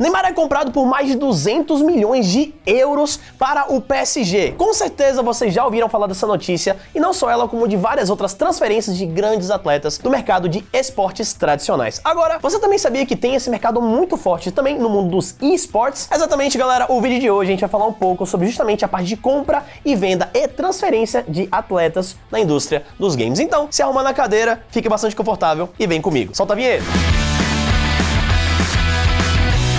Neymar é comprado por mais de 200 milhões de euros para o PSG. Com certeza vocês já ouviram falar dessa notícia, e não só ela, como de várias outras transferências de grandes atletas do mercado de esportes tradicionais. Agora, você também sabia que tem esse mercado muito forte também no mundo dos esportes? Exatamente, galera, o vídeo de hoje a gente vai falar um pouco sobre justamente a parte de compra e venda e transferência de atletas na indústria dos games. Então, se arruma na cadeira, fique bastante confortável e vem comigo. Solta a vinheta!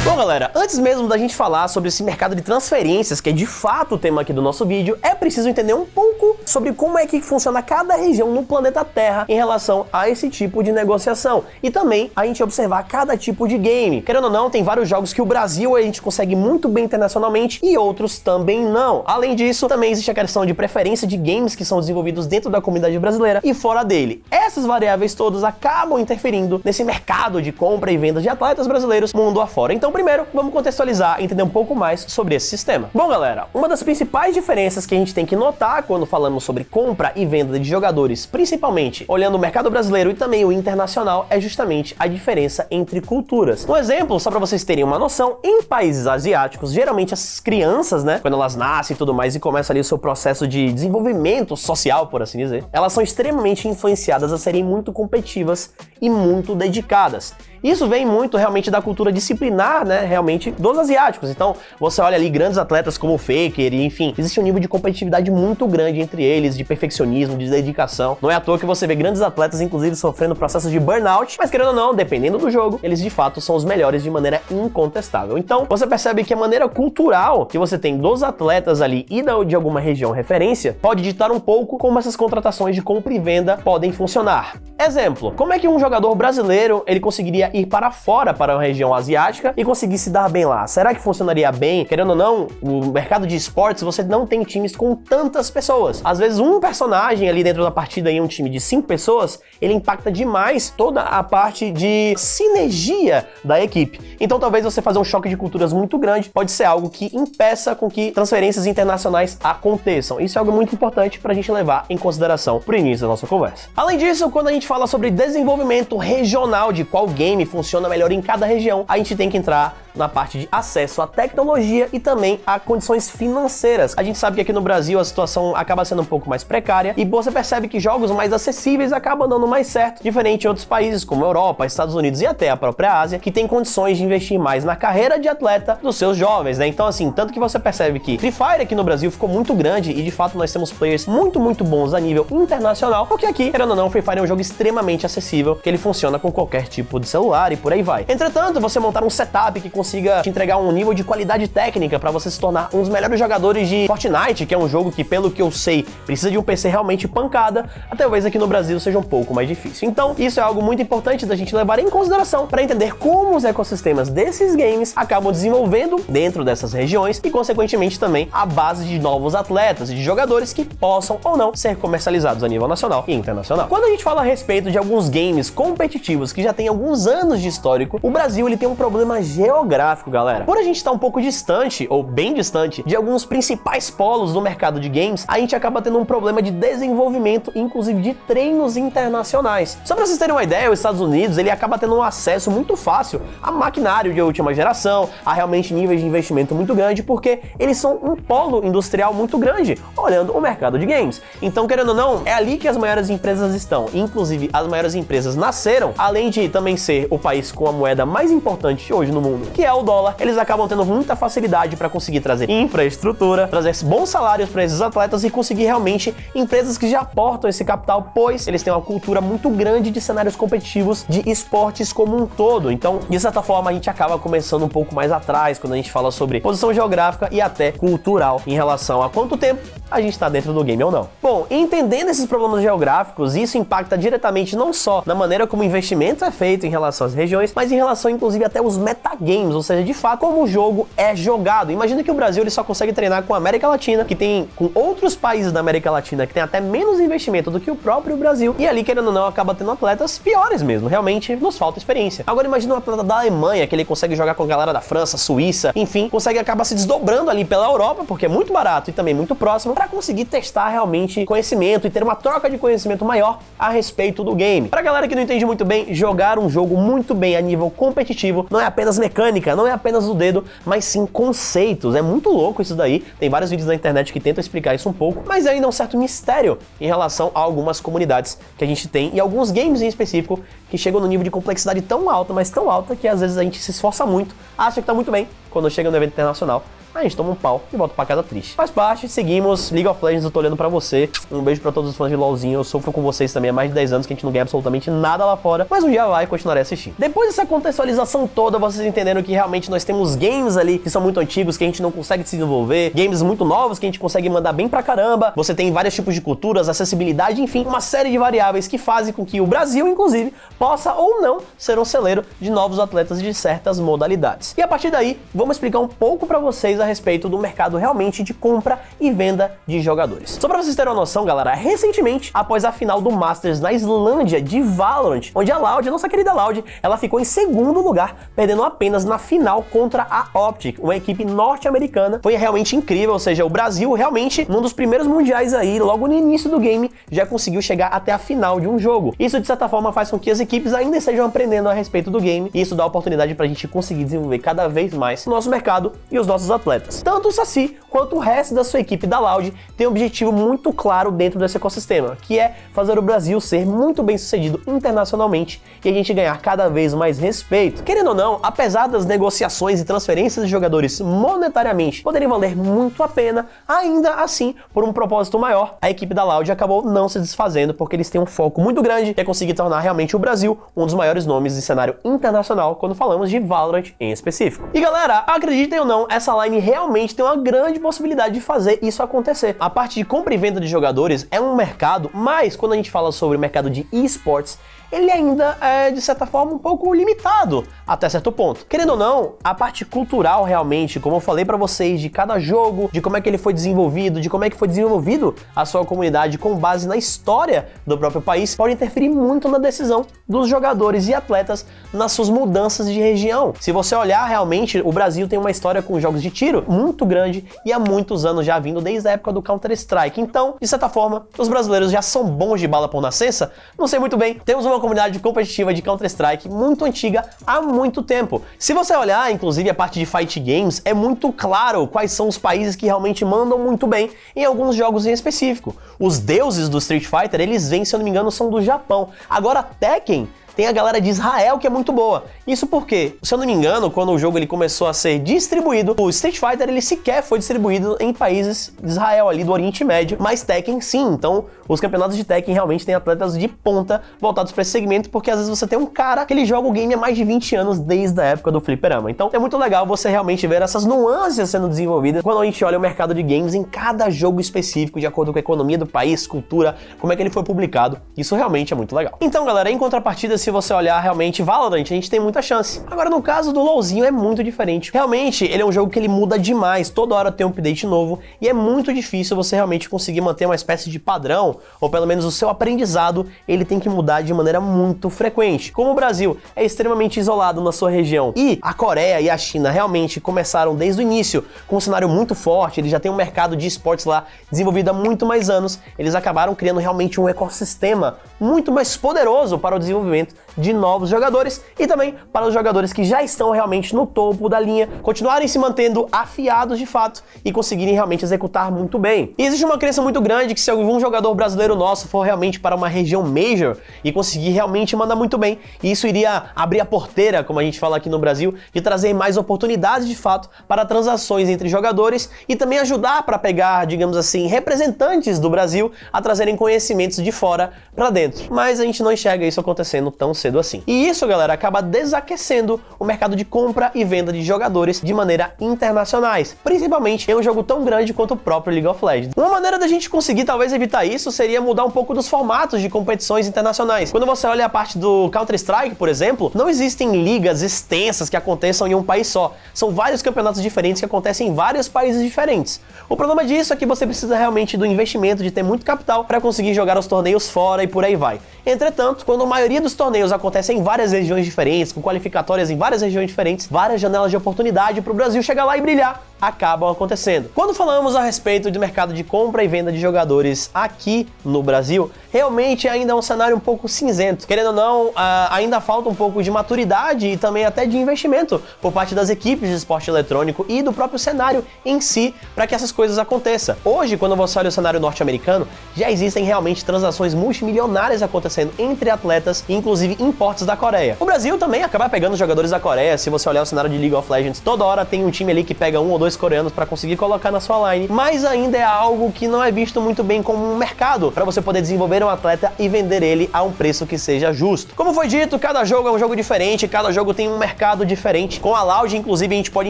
Bom, galera, antes mesmo da gente falar sobre esse mercado de transferências, que é de fato o tema aqui do nosso vídeo, é preciso entender um pouco sobre como é que funciona cada região no planeta Terra em relação a esse tipo de negociação. E também a gente observar cada tipo de game. Querendo ou não, tem vários jogos que o Brasil a gente consegue muito bem internacionalmente e outros também não. Além disso, também existe a questão de preferência de games que são desenvolvidos dentro da comunidade brasileira e fora dele. Essas variáveis todas acabam interferindo nesse mercado de compra e venda de atletas brasileiros mundo afora. Então, primeiro, vamos contextualizar e entender um pouco mais sobre esse sistema. Bom, galera, uma das principais diferenças que a gente tem que notar quando falamos sobre compra e venda de jogadores, principalmente olhando o mercado brasileiro e também o internacional, é justamente a diferença entre culturas. Um exemplo, só para vocês terem uma noção, em países asiáticos, geralmente as crianças, né, quando elas nascem e tudo mais e começa ali o seu processo de desenvolvimento social, por assim dizer, elas são extremamente influenciadas a serem muito competitivas e muito dedicadas. Isso vem muito realmente da cultura disciplinar, né, realmente dos asiáticos. Então, você olha ali grandes atletas como o Faker, e enfim, existe um nível de competitividade muito grande entre eles, de perfeccionismo, de dedicação. Não é à toa que você vê grandes atletas, inclusive, sofrendo processos de burnout, mas querendo ou não, dependendo do jogo, eles de fato são os melhores de maneira incontestável. Então, você percebe que a maneira cultural que você tem dos atletas ali e de alguma região referência pode ditar um pouco como essas contratações de compra e venda podem funcionar. Exemplo, como é que um jogador brasileiro ele conseguiria ir para fora, para a região asiática e conseguir se dar bem lá? Será que funcionaria bem? Querendo ou não, o mercado de esportes, você não tem times com tantas pessoas. Às vezes um personagem ali dentro da partida em um time de 5 pessoas, ele impacta demais toda a parte de sinergia da equipe. Então talvez você fazer um choque de culturas muito grande pode ser algo que impeça com que transferências internacionais aconteçam. Isso é algo muito importante para a gente levar em consideração pro início da nossa conversa. Além disso, quando a gente fala sobre desenvolvimento regional de qual game funciona melhor em cada região, a gente tem que entrar na parte de acesso à tecnologia e também a condições financeiras. A gente sabe que aqui no Brasil a situação acaba sendo um pouco mais precária e você percebe que jogos mais acessíveis acabam dando mais certo, diferente de outros países como Europa, Estados Unidos e até a própria Ásia, que tem condições de investir mais na carreira de atleta dos seus jovens, né? Então assim, tanto que você percebe que Free Fire aqui no Brasil ficou muito grande e de fato nós temos players muito bons a nível internacional, porque aqui, querendo ou não, Free Fire é um jogo extremamente acessível, que ele funciona com qualquer tipo de celular e por aí vai. Entretanto, você montar um setup que consiga te entregar um nível de qualidade técnica para você se tornar um dos melhores jogadores de Fortnite, que é um jogo que, pelo que eu sei, precisa de um PC realmente pancada, talvez aqui no Brasil seja um pouco mais difícil. Então, isso é algo muito importante da gente levar em consideração para entender como os ecossistemas desses games acabam desenvolvendo dentro dessas regiões e, consequentemente, também a base de novos atletas e de jogadores que possam ou não ser comercializados a nível nacional e internacional. Quando a gente fala a respeito de alguns games competitivos que já têm alguns anos de histórico, o Brasil ele tem um problema geográfico, galera. Por a gente estar um pouco distante, ou bem distante, de alguns principais polos do mercado de games, a gente acaba tendo um problema de desenvolvimento, inclusive de treinos internacionais. Só pra vocês terem uma ideia, os Estados Unidos, ele acaba tendo um acesso muito fácil a maquinário de última geração, a realmente níveis de investimento muito grande, porque eles são um polo industrial muito grande, olhando o mercado de games. Então, querendo ou não, é ali que as maiores empresas estão. Inclusive, as maiores empresas nasceram, além de também ser o país com a moeda mais importante hoje no mundo, que é o dólar, eles acabam tendo muita facilidade para conseguir trazer infraestrutura, trazer bons salários para esses atletas e conseguir realmente empresas que já aportam esse capital, pois eles têm uma cultura muito grande de cenários competitivos de esportes como um todo. Então, de certa forma, a gente acaba começando um pouco mais atrás quando a gente fala sobre posição geográfica e até cultural em relação a quanto tempo a gente está dentro do game ou não. Bom, entendendo esses problemas geográficos, isso impacta diretamente não só na maneira como o investimento é feito em relação às regiões, mas em relação inclusive até os metagames, ou seja, de fato, como o jogo é jogado. Imagina que o Brasil ele só consegue treinar com a América Latina, que tem com outros países da América Latina que tem até menos investimento do que o próprio Brasil, e ali, querendo ou não, acaba tendo atletas piores mesmo, realmente nos falta experiência. Agora imagina um atleta da Alemanha, que ele consegue jogar com a galera da França, Suíça, enfim, consegue acabar se desdobrando ali pela Europa, porque é muito barato e também muito próximo, para conseguir testar realmente conhecimento e ter uma troca de conhecimento maior a respeito do game. Pra galera que não entende muito bem, jogar um jogo muito bem a nível competitivo não é apenas mecânica, não é apenas o dedo, mas sim conceitos. É muito louco isso daí, tem vários vídeos na internet que tentam explicar isso um pouco, mas ainda é um certo mistério em relação a algumas comunidades que a gente tem e alguns games em específico que chegam no nível de complexidade tão alta, mas tão alta que às vezes a gente se esforça muito, acha que tá muito bem, quando chega no evento internacional, a gente toma um pau e volta pra casa triste. Faz parte, seguimos. League of Legends, eu tô olhando pra você. Um beijo pra todos os fãs de LoLzinho. Eu sofro com vocês também há mais de 10 anos que a gente não ganha absolutamente nada lá fora, mas um dia vai e continuarei assistindo. Depois dessa contextualização toda, vocês entenderam que realmente nós temos games ali que são muito antigos, que a gente não consegue se desenvolver, games muito novos que a gente consegue mandar bem pra caramba. Você tem vários tipos de culturas, acessibilidade, enfim, uma série de variáveis que fazem com que o Brasil, inclusive, possa ou não ser um celeiro de novos atletas de certas modalidades. E a partir daí, vamos explicar um pouco pra vocês a respeito do mercado realmente de compra e venda de jogadores. Só pra vocês terem uma noção, galera, recentemente, após a final do Masters na Islândia de Valorant, onde a Loud, a nossa querida Loud, ela ficou em segundo lugar, perdendo apenas na final contra a Optic, uma equipe norte-americana. Foi realmente incrível, ou seja, o Brasil realmente, num dos primeiros mundiais aí, logo no início do game, já conseguiu chegar até a final de um jogo. Isso, de certa forma, faz com que as equipes ainda estejam aprendendo a respeito do game, e isso dá oportunidade pra gente conseguir desenvolver cada vez mais o nosso mercado e os nossos atletas. Tanto o Saci quanto o resto da sua equipe da Loud tem um objetivo muito claro dentro desse ecossistema, que é fazer o Brasil ser muito bem sucedido internacionalmente e a gente ganhar cada vez mais respeito. Querendo ou não, apesar das negociações e transferências de jogadores monetariamente poderem valer muito a pena, ainda assim, por um propósito maior, a equipe da Loud acabou não se desfazendo porque eles têm um foco muito grande que é conseguir tornar realmente o Brasil um dos maiores nomes de cenário internacional quando falamos de Valorant em específico. E galera, acreditem ou não, essa line realmente tem uma grande possibilidade de fazer isso acontecer. A parte de compra e venda de jogadores é um mercado, mas quando a gente fala sobre o mercado de esports, ele ainda é, de certa forma, um pouco limitado até certo ponto. Querendo ou não, a parte cultural realmente, como eu falei pra vocês, de cada jogo, de como é que ele foi desenvolvido, de como é que foi desenvolvido a sua comunidade com base na história do próprio país, pode interferir muito na decisão dos jogadores e atletas nas suas mudanças de região. Se você olhar realmente, o Brasil tem uma história com jogos de tiro muito grande e há muitos anos já vindo desde a época do Counter-Strike. Então, de certa forma, os brasileiros já são bons de bala por nascença? Não sei muito bem. Temos uma comunidade competitiva de Counter-Strike muito antiga há muito tempo. Se você olhar, inclusive, a parte de fight games, é muito claro quais são os países que realmente mandam muito bem em alguns jogos em específico. Os deuses do Street Fighter, eles vêm, se eu não me engano, são do Japão. Agora, Tekken tem a galera de Israel que é muito boa. Isso porque, se eu não me engano, quando o jogo ele começou a ser distribuído, o Street Fighter ele sequer foi distribuído em países de Israel, ali do Oriente Médio, mas Tekken sim. Então, os campeonatos de Tekken realmente têm atletas de ponta voltados para esse segmento, porque às vezes você tem um cara que ele joga o game há mais de 20 anos desde a época do fliperama. Então, é muito legal você realmente ver essas nuances sendo desenvolvidas quando a gente olha o mercado de games em cada jogo específico, de acordo com a economia do país, cultura, como é que ele foi publicado. Isso realmente é muito legal. Então, galera, em contrapartida, se você olhar realmente Valorant, a gente tem muita chance. Agora, no caso do LoLzinho, é muito diferente. Realmente, ele é um jogo que ele muda demais, toda hora tem um update novo, e é muito difícil você realmente conseguir manter uma espécie de padrão, ou pelo menos o seu aprendizado, ele tem que mudar de maneira muito frequente. Como o Brasil é extremamente isolado na sua região, e a Coreia e a China realmente começaram desde o início com um cenário muito forte, eles já têm um mercado de esportes lá desenvolvido há muito mais anos, eles acabaram criando realmente um ecossistema muito mais poderoso para o desenvolvimento de novos jogadores e também para os jogadores que já estão realmente no topo da linha, continuarem se mantendo afiados de fato e conseguirem realmente executar muito bem. E existe uma crença muito grande que se algum jogador brasileiro nosso for realmente para uma região major e conseguir realmente mandar muito bem, isso iria abrir a porteira, como a gente fala aqui no Brasil, de trazer mais oportunidades de fato para transações entre jogadores e também ajudar para pegar, digamos assim, representantes do Brasil a trazerem conhecimentos de fora para dentro. Mas a gente não enxerga isso acontecendo tão cedo assim. E isso, galera, acaba desaquecendo o mercado de compra e venda de jogadores de maneira internacionais, principalmente em um jogo tão grande quanto o próprio League of Legends. Uma maneira da gente conseguir talvez evitar isso seria mudar um pouco dos formatos de competições internacionais. Quando você olha a parte do Counter-Strike, por exemplo, não existem ligas extensas que aconteçam em um país só. São vários campeonatos diferentes que acontecem em vários países diferentes. O problema disso é que você precisa realmente do investimento, de ter muito capital para conseguir jogar os torneios fora e por aí vai. Entretanto, quando a maioria dos torneios acontece em várias regiões diferentes, com qualificatórias em várias regiões diferentes, várias janelas de oportunidade para o Brasil chegar lá e brilhar acabam acontecendo. Quando falamos a respeito do mercado de compra e venda de jogadores aqui no Brasil, realmente ainda é um cenário um pouco cinzento. Querendo ou não, ainda falta um pouco de maturidade e também até de investimento por parte das equipes de esporte eletrônico e do próprio cenário em si para que essas coisas aconteçam. Hoje, quando você olha o cenário norte-americano, já existem realmente transações multimilionárias acontecendo entre atletas, inclusive importes da Coreia. O Brasil também acaba pegando jogadores da Coreia. Se você olhar o cenário de League of Legends, toda hora tem um time ali que pega um ou dois coreanos para conseguir colocar na sua line, mas ainda é algo que não é visto muito bem como um mercado para você poder desenvolver um atleta e vender ele a um preço que seja justo. Como foi dito, cada jogo é um jogo diferente, cada jogo tem um mercado diferente. Com a Loud, inclusive, a gente pode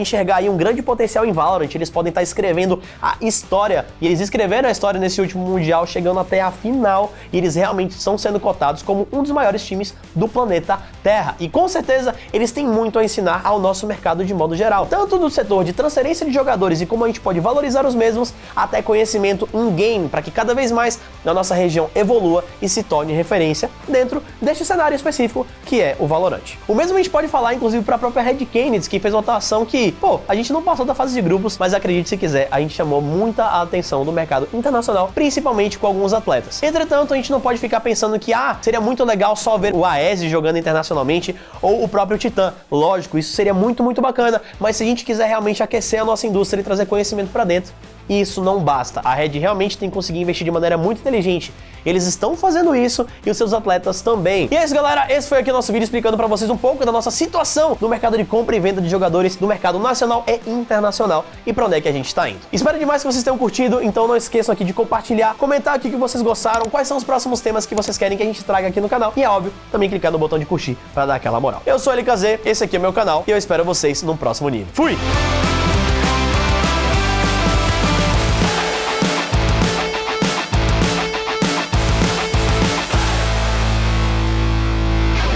enxergar aí um grande potencial em Valorant. Eles podem estar escrevendo a história, e eles escreveram a história nesse último Mundial, chegando até a final, e eles realmente estão sendo cotados como um dos maiores times do planeta Terra. E com certeza, eles têm muito a ensinar ao nosso mercado de modo geral, tanto do setor de transferência de jogadores e como a gente pode valorizar os mesmos, até conhecimento in-game, para que cada vez mais a nossa região evolua e se torne referência dentro deste cenário específico que é o Valorant. O mesmo a gente pode falar, inclusive, para a própria Red Canids, que fez uma atuação que, a gente não passou da fase de grupos, mas acredite se quiser, a gente chamou muita atenção do mercado internacional, principalmente com alguns atletas. Entretanto, a gente não pode ficar pensando que, seria muito legal só ver o Aese jogando internacionalmente ou o próprio Titã. Lógico, isso seria muito, muito bacana, mas se a gente quiser realmente aquecer a nossa indústria e trazer conhecimento para dentro, isso não basta. A Red realmente tem que conseguir investir de maneira muito inteligente. Eles estão fazendo isso e os seus atletas também. E é isso, galera. Esse foi aqui o nosso vídeo explicando para vocês um pouco da nossa situação no mercado de compra e venda de jogadores do mercado nacional e internacional e para onde é que a gente está indo. Espero demais que vocês tenham curtido, então não esqueçam aqui de compartilhar, comentar aqui o que vocês gostaram, quais são os próximos temas que vocês querem que a gente traga aqui no canal e, é óbvio, também clicar no botão de curtir para dar aquela moral. Eu sou o LKZ, esse aqui é o meu canal e eu espero vocês no próximo nível. Fui!